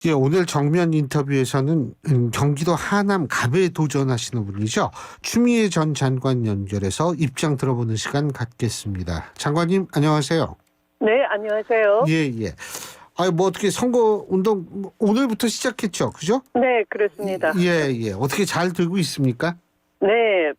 예, 오늘 정면 인터뷰에서는 경기도 하남 갑에 도전하시는 분이죠. 추미애 전 장관 연결해서 입장 들어보는 시간 갖겠습니다. 장관님 안녕하세요. 네, 안녕하세요. 예, 예. 뭐 어떻게 선거 운동 오늘부터 시작했죠, 그죠? 네, 그렇습니다. 예, 예. 어떻게 잘 되고 있습니까? 네,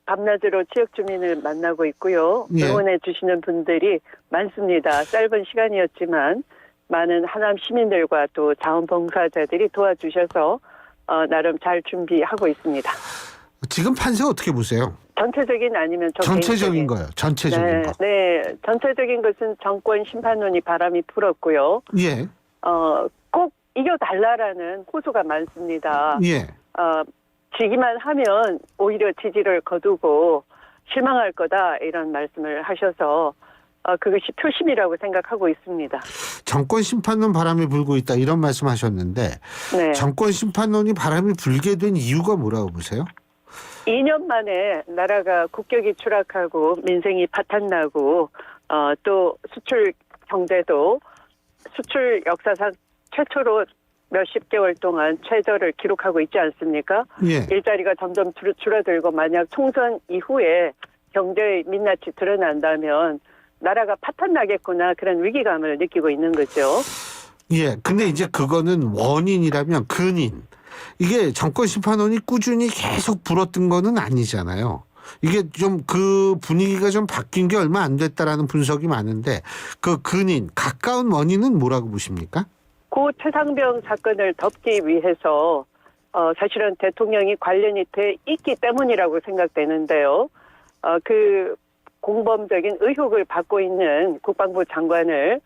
밤낮으로 지역 주민을 만나고 있고요. 예. 응원해 주시는 분들이 많습니다. 짧은 시간이었지만 많은 하남 시민들과 또 자원봉사자들이 도와주셔서 나름 잘 준비하고 있습니다. 지금 판세 어떻게 보세요? 전체적인 아니면 전체적인 거요. 전체적인 네, 거. 네, 전체적인 것은 정권 심판론이 바람이 불었고요. 예, 꼭 이겨달라라는 호소가 많습니다. 예. 지기만 하면 오히려 지지를 거두고 실망할 거다 이런 말씀을 하셔서 그것이 표심이라고 생각하고 있습니다. 정권 심판론 바람이 불고 있다 이런 말씀하셨는데 네. 정권 심판론이 바람이 불게 된 이유가 뭐라고 보세요? 2년 만에 나라가 국격이 추락하고 민생이 파탄나고 또 수출 경제도 수출 역사상 최초로 몇십 개월 동안 최저를 기록하고 있지 않습니까? 예. 일자리가 점점 줄어들고 만약 총선 이후에 경제의 민낯이 드러난다면 나라가 파탄나겠구나 그런 위기감을 느끼고 있는 거죠. 예. 근데 이제 그거는 원인이라면 근인. 이게 정권 심판원이 꾸준히 계속 불었던 거는 아니잖아요. 이게 좀 그 분위기가 좀 바뀐 게 얼마 안 됐다라는 분석이 많은데 그 근인, 가까운 원인은 뭐라고 보십니까? 고 최상병 사건을 덮기 위해서 사실은 대통령이 관련이 돼 있기 때문이라고 생각되는데요. 그 공범적인 의혹을 받고 있는 국방부 장관을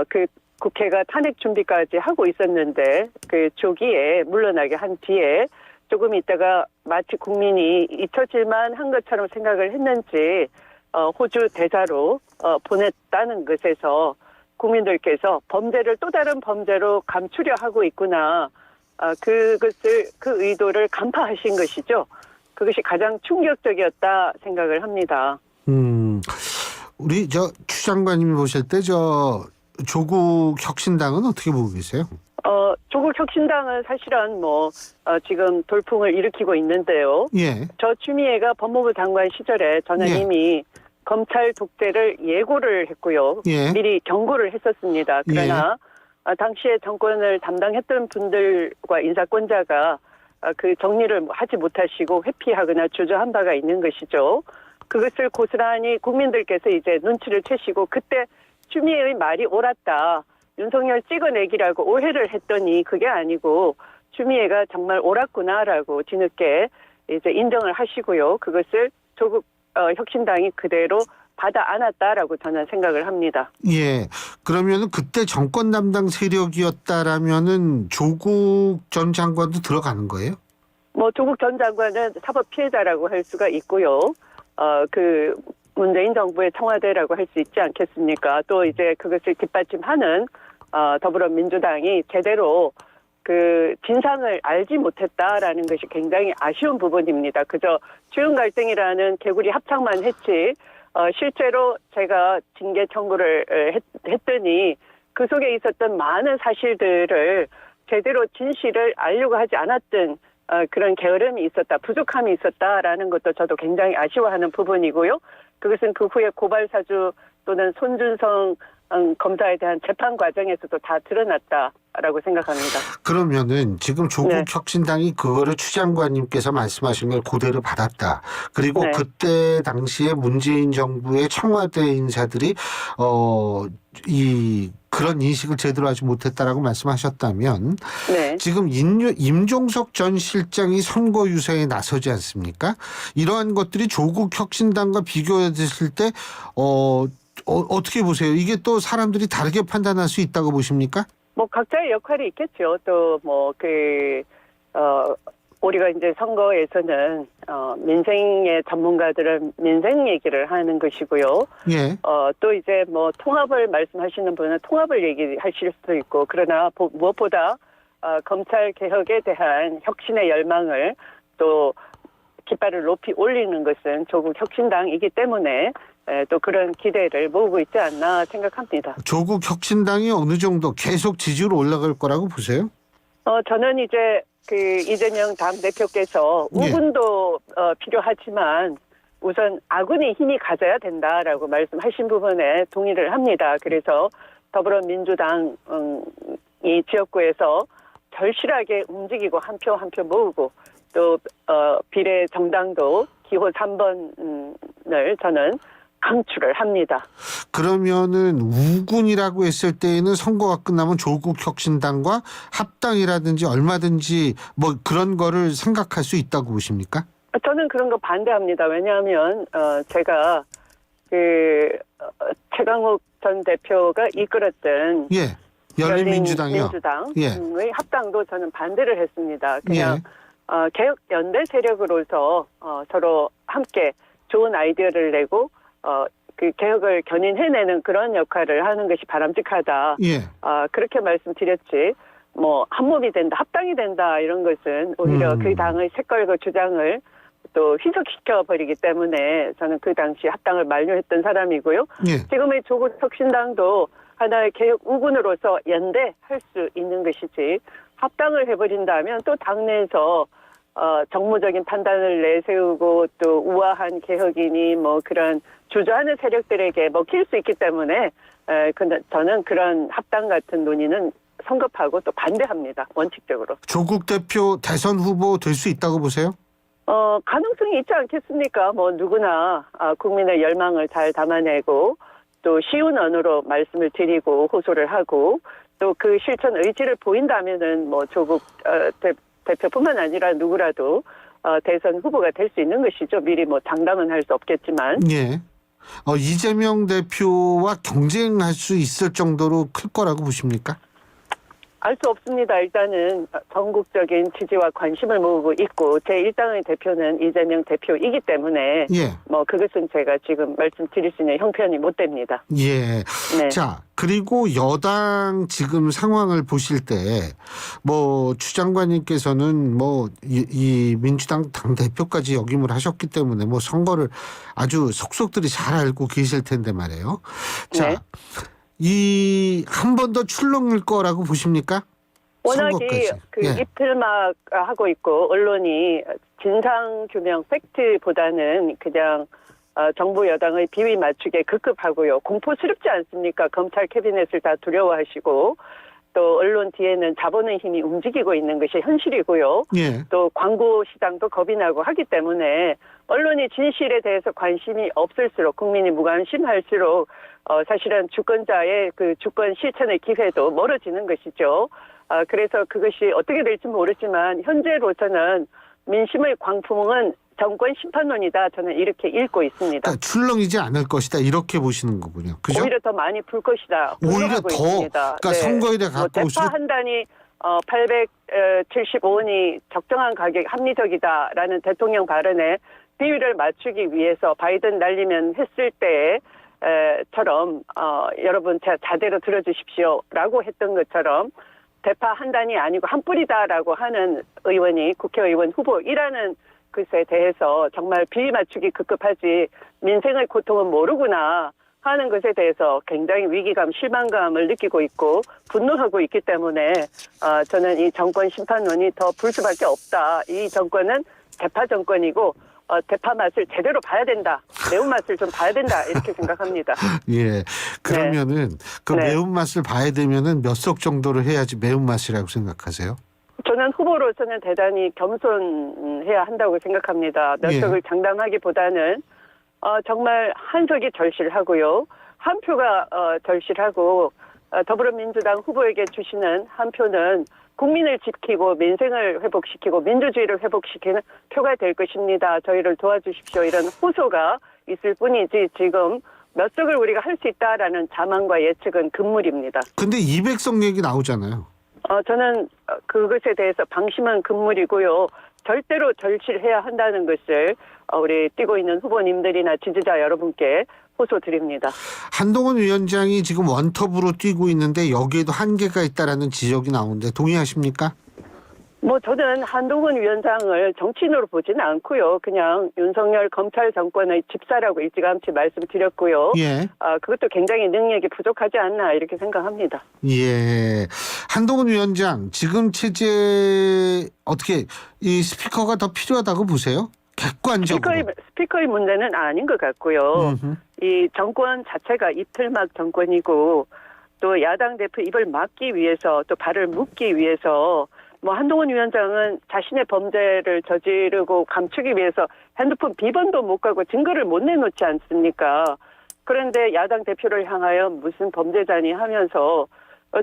그 국회가 탄핵 준비까지 하고 있었는데 그 조기에 물러나게 한 뒤에 조금 있다가 마치 국민이 잊혀질만 한 것처럼 생각을 했는지 호주 대사로 보냈다는 것에서 국민들께서 범죄를 또 다른 범죄로 감추려 하고 있구나. 그것을 그 의도를 간파하신 것이죠. 그것이 가장 충격적이었다 생각을 합니다. 우리 추 장관님이 보실 때 조국 혁신당은 어떻게 보고 계세요? 조국 혁신당은 사실은 지금 돌풍을 일으키고 있는데요. 예. 저 추미애가 법무부 장관 시절에 저는 예. 이미 검찰 독재를 예고를 했고요. 예. 미리 경고를 했었습니다. 그러나 당시에 정권을 담당했던 분들과 인사권자가 그 정리를 하지 못하시고 회피하거나 주저한 바가 있는 것이죠. 그것을 고스란히 국민들께서 이제 눈치를 채시고 그때 추미애의 말이 옳았다. 윤석열 찍어내기라고 오해를 했더니 그게 아니고 추미애가 정말 옳았구나라고 뒤늦게 이제 인정을 하시고요. 그것을 조국 혁신당이 그대로 받아 안았다라고 저는 생각을 합니다. 예. 그러면은 그때 정권 담당 세력이었다라면은 조국 전 장관도 들어가는 거예요? 조국 전 장관은 사법 피해자라고 할 수가 있고요. 그 문재인 정부의 청와대라고 할 수 있지 않겠습니까? 또 이제 그것을 뒷받침하는 더불어민주당이 제대로 그 진상을 알지 못했다라는 것이 굉장히 아쉬운 부분입니다. 그저 추윤 갈등이라는 개구리 합창만 했지 실제로 제가 징계 청구를 했더니 그 속에 있었던 많은 사실들을 제대로 진실을 알려고 하지 않았던 그런 게으름이 있었다, 부족함이 있었다라는 것도 저도 굉장히 아쉬워하는 부분이고요. 그것은 그 후에 고발사주 또는 손준성 검사에 대한 재판 과정에서도 다 드러났다라고 생각합니다. 그러면은 지금 조국 네. 혁신당이 그거를 추 장관님께서 말씀하신 걸 그대로 받았다. 그리고 네. 그때 당시에 문재인 정부의 청와대 인사들이 그런 인식을 제대로 하지 못했다라고 말씀하셨다면 네. 지금 임종석 전 실장이 선거 유세에 나서지 않습니까? 이러한 것들이 조국 혁신당과 비교했을 때 어떻게 보세요? 이게 또 사람들이 다르게 판단할 수 있다고 보십니까? 각자의 역할이 있겠죠. 또 우리가 이제 선거에서는 민생의 전문가들은 민생 얘기를 하는 것이고요. 예. 또 이제 통합을 말씀하시는 분은 통합을 얘기하실 수도 있고 그러나 무엇보다 검찰 개혁에 대한 혁신의 열망을 또 깃발을 높이 올리는 것은 조국 혁신당이기 때문에 또 그런 기대를 모으고 있지 않나 생각합니다. 조국 혁신당이 어느 정도 계속 지지율 올라갈 거라고 보세요? 저는 이제 그 이재명 당대표께서 예. 우군도 필요하지만 우선 아군이 힘이 가져야 된다라고 말씀하신 부분에 동의를 합니다. 그래서 더불어민주당 이 지역구에서 절실하게 움직이고 한 표 한 표 모으고 또 비례 정당도 기호 3번을 저는 강추를 합니다. 그러면은 우군이라고 했을 때에는 선거가 끝나면 조국 혁신당과 합당이라든지 얼마든지 뭐 그런 거를 생각할 수 있다고 보십니까? 저는 그런 거 반대합니다. 왜냐하면 제가 그 최강욱 전 대표가 이끌었던 예. 열린민주당이요. 민주당의 합당도 저는 반대를 했습니다. 그냥 개혁 연대 세력으로서 서로 함께 좋은 아이디어를 내고 그 개혁을 견인해내는 그런 역할을 하는 것이 바람직하다. 예. 그렇게 말씀드렸지. 뭐 한 몸이 된다, 합당이 된다 이런 것은 오히려 그 당의 색깔과 주장을 또 희석시켜 버리기 때문에 저는 그 당시 합당을 만류했던 사람이고요. 예. 지금의 조국 혁신당도 하나의 개혁 우군으로서 연대할 수 있는 것이지 합당을 해버린다면 또 당내에서 정무적인 판단을 내세우고 또 우아한 개혁이니 뭐 그런 주저하는 세력들에게 먹힐 수 있기 때문에 저는 그런 합당 같은 논의는 성급하고 또 반대합니다. 원칙적으로. 조국 대표 대선 후보 될 수 있다고 보세요? 가능성이 있지 않겠습니까? 뭐 누구나 국민의 열망을 잘 담아내고 또 쉬운 언어로 말씀을 드리고 호소를 하고 또 그 실천 의지를 보인다면은 뭐 조국 대표뿐만 아니라 누구라도 대선 후보가 될 수 있는 것이죠. 미리 뭐 장담은 할 수 없겠지만. 예. 이재명 대표와 경쟁할 수 있을 정도로 클 거라고 보십니까? 알 수 없습니다. 일단은 전국적인 지지와 관심을 모으고 있고 제1당의 대표는 이재명 대표이기 때문에 예. 뭐 그것은 제가 지금 말씀드릴 수 있는 형편이 못 됩니다. 예. 네. 자, 그리고 여당 지금 상황을 보실 때 뭐 추 장관님께서는 뭐 이 민주당 당 대표까지 역임을 하셨기 때문에 뭐 선거를 아주 속속들이 잘 알고 계실 텐데 말이에요. 자. 네. 이 한 번 더 출렁일 거라고 보십니까? 워낙에 선거까지. 그 예. 이틀막 하고 있고 언론이 진상 규명 팩트보다는 그냥 정부 여당의 비위 맞추기에 급급하고요. 공포스럽지 않습니까? 검찰 캐비넷을 다 두려워하시고 또 언론 뒤에는 자본의 힘이 움직이고 있는 것이 현실이고요. 예. 또 광고 시장도 겁이 나고 하기 때문에 언론이 진실에 대해서 관심이 없을수록 국민이 무관심할수록 사실은 주권자의 그 주권 실천의 기회도 멀어지는 것이죠. 그래서 그것이 어떻게 될지 모르지만 현재로서는 민심의 광풍은 정권 심판론이다. 저는 이렇게 읽고 있습니다. 그러니까 출렁이지 않을 것이다 이렇게 보시는 거군요. 그죠? 오히려 더 많이 불 것이다. 오히려 더. 있습니다. 그러니까 선거일에 뭐 가까울수록 대파 한 단위 875원이 적정한 가격 합리적이다라는 대통령 발언에 비율을 맞추기 위해서 바이든 날리면 했을 때처럼 여러분 자대로 들어주십시오라고 했던 것처럼 대파 한 단이 아니고 한 뿌리다라고 하는 의원이 국회의원 후보이라는 것에 대해서 정말 비위 맞추기 급급하지 민생의 고통은 모르구나 하는 것에 대해서 굉장히 위기감, 실망감을 느끼고 있고 분노하고 있기 때문에 저는 이 정권 심판론이 더 불 수밖에 없다. 이 정권은 대파 정권이고 대파 맛을 제대로 봐야 된다. 매운맛을 좀 봐야 된다. 이렇게 생각합니다. 예. 그러면은 그 네. 매운맛을 봐야 되면은 몇 석 정도를 해야지 매운맛이라고 생각하세요? 저는 후보로서는 대단히 겸손해야 한다고 생각합니다. 몇 예. 석을 장담하기보다는 정말 한 석이 절실하고요. 한 표가 절실하고 더불어민주당 후보에게 주시는 한 표는 국민을 지키고 민생을 회복시키고 민주주의를 회복시키는 표가 될 것입니다. 저희를 도와주십시오. 이런 호소가 있을 뿐이지 지금 몇 석을 우리가 할 수 있다라는 자망과 예측은 금물입니다. 근데 200석 얘기 나오잖아요. 저는 그것에 대해서 방심한 금물이고요. 절대로 절실해야 한다는 것을 우리 뛰고 있는 후보님들이나 지지자 여러분께 호소드립니다. 한동훈 위원장이 지금 원톱으로 뛰고 있는데 여기에도 한계가 있다라는 지적이 나오는데 동의하십니까? 뭐 저는 한동훈 위원장을 정치인으로 보지는 않고요. 그냥 윤석열 검찰 정권의 집사라고 일찌감치 말씀드렸고요. 예. 그것도 굉장히 능력이 부족하지 않나 이렇게 생각합니다. 예. 한동훈 위원장 지금 체제 어떻게 이 스피커가 더 필요하다고 보세요? 객관적으로. 스피커의 문제는 아닌 것 같고요. 음흠. 이 정권 자체가 이틀막 정권이고 또 야당 대표 입을 막기 위해서 또 발을 묶기 위해서 뭐 한동훈 위원장은 자신의 범죄를 저지르고 감추기 위해서 핸드폰 비번도 못 가고 증거를 못 내놓지 않습니까? 그런데 야당 대표를 향하여 무슨 범죄자니 하면서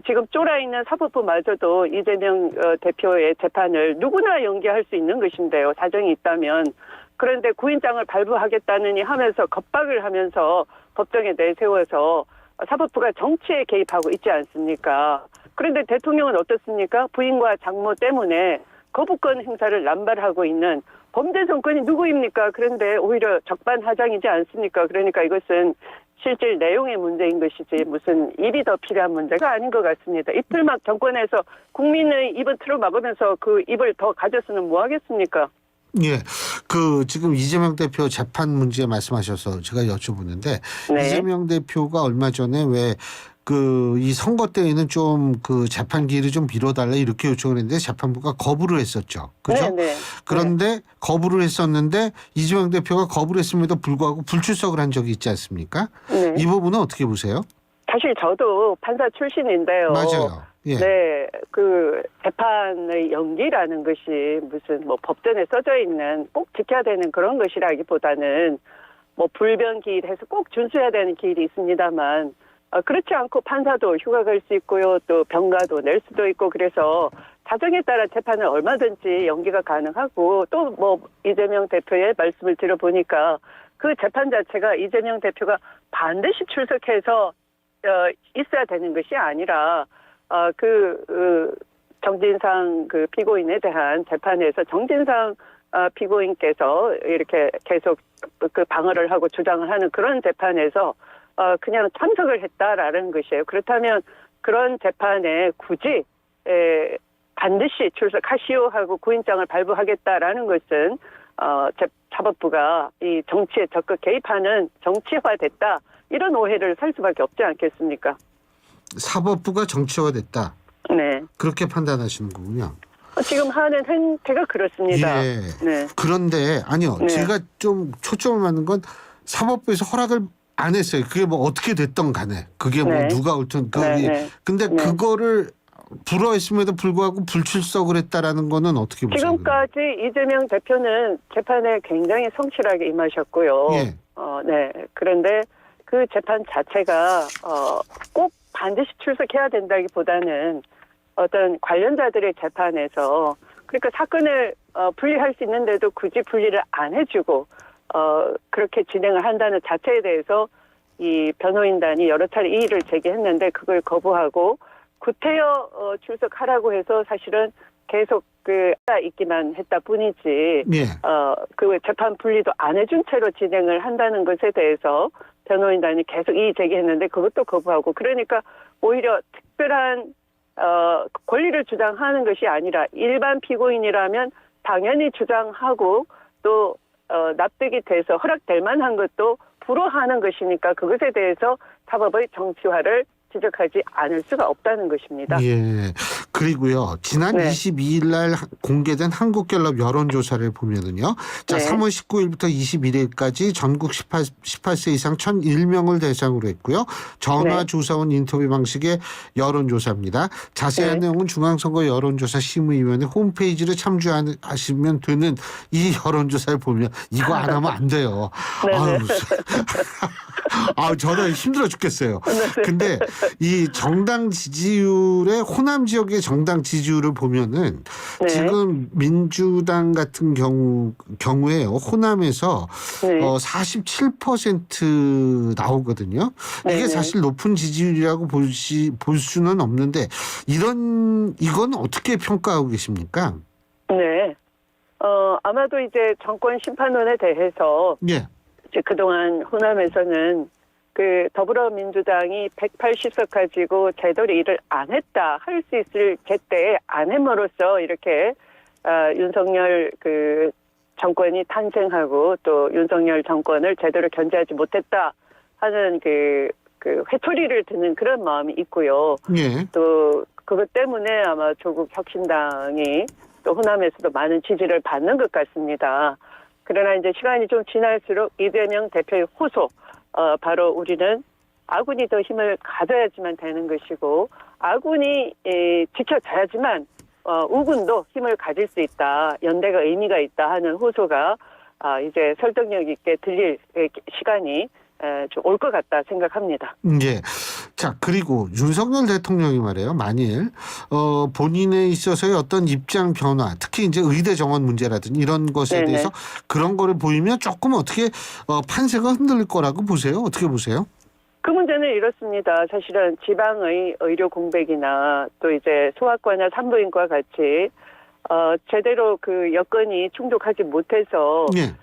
지금 쫄아있는 사법부마저도 이재명 대표의 재판을 누구나 연기할 수 있는 것인데요. 사정이 있다면. 그런데 구인장을 발부하겠다느니 하면서 겁박을 하면서 법정에 내세워서 사법부가 정치에 개입하고 있지 않습니까? 그런데 대통령은 어떻습니까? 부인과 장모 때문에 거부권 행사를 남발하고 있는 범죄 정권이 누구입니까? 그런데 오히려 적반하장이지 않습니까? 그러니까 이것은 실질 내용의 문제인 것이지 무슨 입이 더 필요한 문제가 아닌 것 같습니다. 이틀막 정권에서 국민의 입을 틀어막으면서 그 입을 더 가져서는 뭐 하겠습니까? 예. 지금 이재명 대표 재판 문제 말씀하셔서 제가 여쭤보는데 네. 이재명 대표가 얼마 전에 왜 이 선거 때에는 좀 재판 기일을 좀 미뤄달라 이렇게 요청을 했는데 재판부가 거부를 했었죠. 그죠? 네. 그런데 거부를 했었는데 이재명 대표가 거부를 했음에도 불구하고 불출석을 한 적이 있지 않습니까? 네. 이 부분은 어떻게 보세요? 사실 저도 판사 출신인데요. 맞아요. 예. 네, 재판의 연기라는 것이 무슨 법전에 써져 있는 꼭 지켜야 되는 그런 것이라기보다는 불변 기일해서 꼭 준수해야 되는 기일이 있습니다만 그렇지 않고 판사도 휴가 갈 수 있고요, 또 병가도 낼 수도 있고 그래서 사정에 따라 재판은 얼마든지 연기가 가능하고 또 이재명 대표의 말씀을 들어보니까 그 재판 자체가 이재명 대표가 반드시 출석해서 있어야 되는 것이 아니라 정진상 피고인에 대한 재판에서 정진상 피고인께서 이렇게 계속 방어를 하고 주장을 하는 그런 재판에서 그냥 참석을 했다라는 것이에요. 그렇다면 그런 재판에 굳이 반드시 출석하시오 하고 구인장을 발부하겠다라는 것은 사법부가 이 정치에 적극 개입하는 정치화됐다. 이런 오해를 살 수밖에 없지 않겠습니까? 사법부가 정치화됐다. 네. 그렇게 판단하시는 거군요. 지금 하는 행태가 그렇습니다. 예. 네. 그런데 아니요. 네. 제가 좀 초점을 맞는 건 사법부에서 허락을 안 했어요. 그게 어떻게 됐던 간에. 그게 네. 누가 옳든 네. 근데 네. 그거를 불허했음에도 불구하고 불출석을 했다라는 거는 어떻게 보세요? 지금까지 이재명 대표는 재판에 굉장히 성실하게 임하셨고요. 예. 네. 그런데 그 재판 자체가 꼭 반드시 출석해야 된다기보다는 어떤 관련자들의 재판에서 그러니까 사건을 분리할 수 있는데도 굳이 분리를 안 해주고 그렇게 진행을 한다는 자체에 대해서 이 변호인단이 여러 차례 이의를 제기했는데 그걸 거부하고 구태여 출석하라고 해서 사실은 계속 있기만 했다 뿐이지 예. 그 재판 분리도 안 해준 채로 진행을 한다는 것에 대해서 변호인단이 계속 이의 제기했는데 그것도 거부하고 그러니까 오히려 특별한 권리를 주장하는 것이 아니라 일반 피고인이라면 당연히 주장하고 또 납득이 돼서 허락될 만한 것도 불허하는 것이니까 그것에 대해서 사법의 정치화를 지적하지 않을 수가 없다는 것입니다. 예. 그리고요. 지난 네. 22일 날 공개된 한국갤럽 여론조사를 보면은요. 자, 네. 3월 19일부터 21일까지 전국 18세 이상 1,001명을 대상으로 했고요. 전화조사원 인터뷰 방식의 여론조사입니다. 자세한 네. 내용은 중앙선거 여론조사 심의위원회 홈페이지를 참조하시면 되는 이 여론조사를 보면 이거 안 하면 안 돼요. 네네. 저는 힘들어 죽겠어요. 근데 이 정당 지지율의 호남 지역의 정당 지지율을 보면은 네. 지금 민주당 같은 경우에요. 호남에서 네. 47% 나오거든요. 이게 네네. 사실 높은 지지율이라고 볼 수는 없는데 이건 어떻게 평가하고 계십니까? 네. 아마도 이제 정권 심판론에 대해서 예. 이제 그동안 호남에서는 더불어민주당이 180석 가지고 제대로 일을 안 했다 할 수 있을 제때에 안 함으로써 이렇게 윤석열 그 정권이 탄생하고 또 윤석열 정권을 제대로 견제하지 못했다 하는 그 회초리를 드는 그런 마음이 있고요. 예. 또 그것 때문에 아마 조국 혁신당이 또 호남에서도 많은 지지를 받는 것 같습니다. 그러나 이제 시간이 좀 지날수록 이재명 대표의 호소, 바로 우리는 아군이 더 힘을 가져야지만 되는 것이고 아군이 지켜져야지만 우군도 힘을 가질 수 있다. 연대가 의미가 있다 하는 호소가 이제 설득력 있게 들릴 시간이 좀 올 것 같다 생각합니다. 예. 자, 그리고 윤석열 대통령이 말이에요. 만일 본인에 있어서의 어떤 입장 변화, 특히 이제 의대 정원 문제라든지 이런 것에 네네. 대해서 그런 거를 보이면 조금 어떻게 판세가 흔들릴 거라고 보세요? 어떻게 보세요? 그 문제는 이렇습니다. 사실은 지방의 의료 공백이나 또 이제 소아과나 산부인과 같이 제대로 그 여건이 충족하지 못해서 예.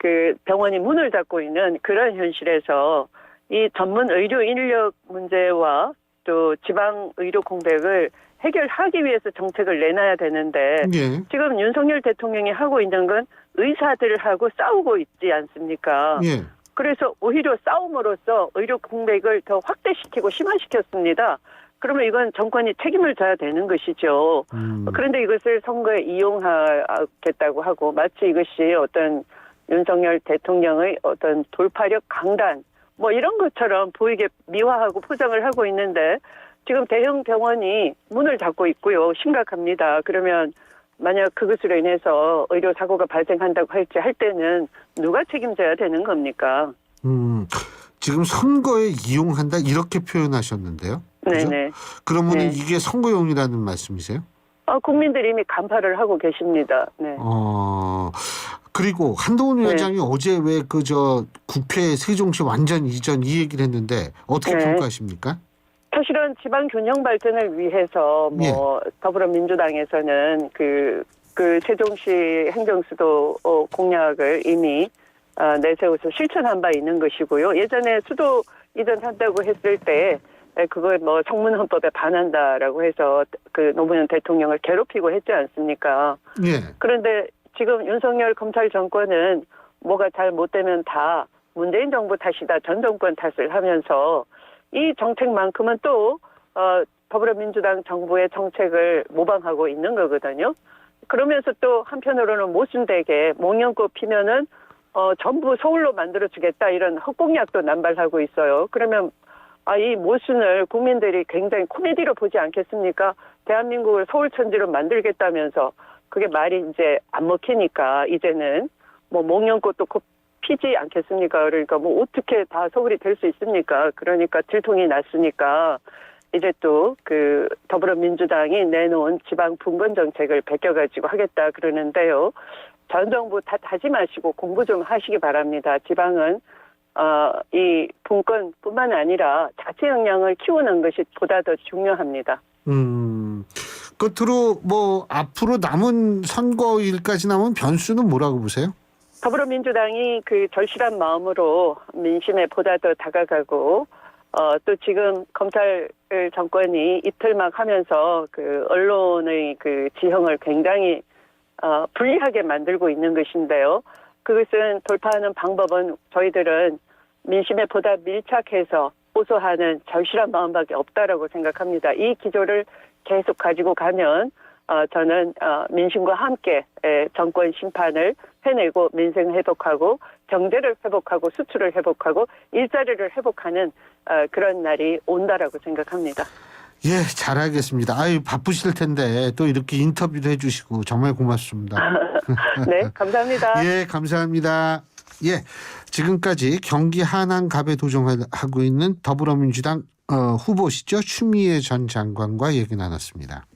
그 병원이 문을 닫고 있는 그런 현실에서 이 전문 의료 인력 문제와 또 지방 의료 공백을 해결하기 위해서 정책을 내놔야 되는데 예. 지금 윤석열 대통령이 하고 있는 건 의사들하고 싸우고 있지 않습니까? 예. 그래서 오히려 싸움으로써 의료 공백을 더 확대시키고 심화시켰습니다. 그러면 이건 정권이 책임을 져야 되는 것이죠. 그런데 이것을 선거에 이용하겠다고 하고 마치 이것이 어떤 윤석열 대통령의 어떤 돌파력 강단 뭐 이런 것처럼 보이게 미화하고 포장을 하고 있는데 지금 대형 병원이 문을 닫고 있고요. 심각합니다. 그러면 만약 그것으로 인해서 의료 사고가 발생한다고 할 때는 누가 책임져야 되는 겁니까? 지금 선거에 이용한다 이렇게 표현하셨는데요. 그죠? 네네. 그러면 네. 이게 선거용이라는 말씀이세요? 국민들이 이미 간파를 하고 계십니다. 네. 그리고 한동훈 위원장이 어제 왜 국회 세종시 완전 이전 이 얘기를 했는데 어떻게 네. 평가하십니까? 사실은 지방 균형 발전을 위해서 더불어민주당에서는 그 세종시 행정수도 공약을 이미 내세워서 실천한 바 있는 것이고요. 예전에 수도 이전한다고 했을 때 그걸 성문헌법에 반한다라고 해서 그 노무현 대통령을 괴롭히고 했지 않습니까? 예. 그런데 지금 윤석열 검찰 정권은 뭐가 잘 못되면 다 문재인 정부 탓이다, 전 정권 탓을 하면서 이 정책만큼은 또 더불어민주당 정부의 정책을 모방하고 있는 거거든요. 그러면서 또 한편으로는 모순되게 목련꽃 피면은 전부 서울로 만들어주겠다 이런 헛공약도 남발하고 있어요. 그러면 이 모순을 국민들이 굉장히 코미디로 보지 않겠습니까? 대한민국을 서울천지로 만들겠다면서 그게 말이 이제 안 먹히니까 이제는 목련꽃도 곧 피지 않겠습니까? 그러니까 어떻게 다 서울이 될 수 있습니까? 그러니까 들통이 났으니까 이제 또 그 더불어민주당이 내놓은 지방 분권 정책을 베껴가지고 하겠다 그러는데요. 전 정부 탓하지 마시고 공부 좀 하시기 바랍니다. 지방은 이 분권뿐만 아니라 자치 역량을 키우는 것이 보다 더 중요합니다. 끝으로 앞으로 남은 선거일까지 남은 변수는 뭐라고 보세요? 더불어민주당이 그 절실한 마음으로 민심에 보다 더 다가가고 또 지금 검찰 정권이 이틀막 하면서 그 언론의 그 지형을 굉장히 불리하게 만들고 있는 것인데요. 그것은 돌파하는 방법은 저희들은 민심에 보다 밀착해서 호소하는 절실한 마음밖에 없다라고 생각합니다. 이 기조를 계속 가지고 가면 저는 민심과 함께 정권 심판을 해내고 민생 회복하고 경제를 회복하고 수출을 회복하고 일자리를 회복하는 그런 날이 온다라고 생각합니다. 예, 잘 알겠습니다. 바쁘실 텐데 또 이렇게 인터뷰도 해주시고 정말 고맙습니다. 네, 감사합니다. 예, 감사합니다. 예, 지금까지 경기 하남갑에 도전하고 있는 더불어민주당 후보시죠. 추미애 전 장관과 얘기 나눴습니다.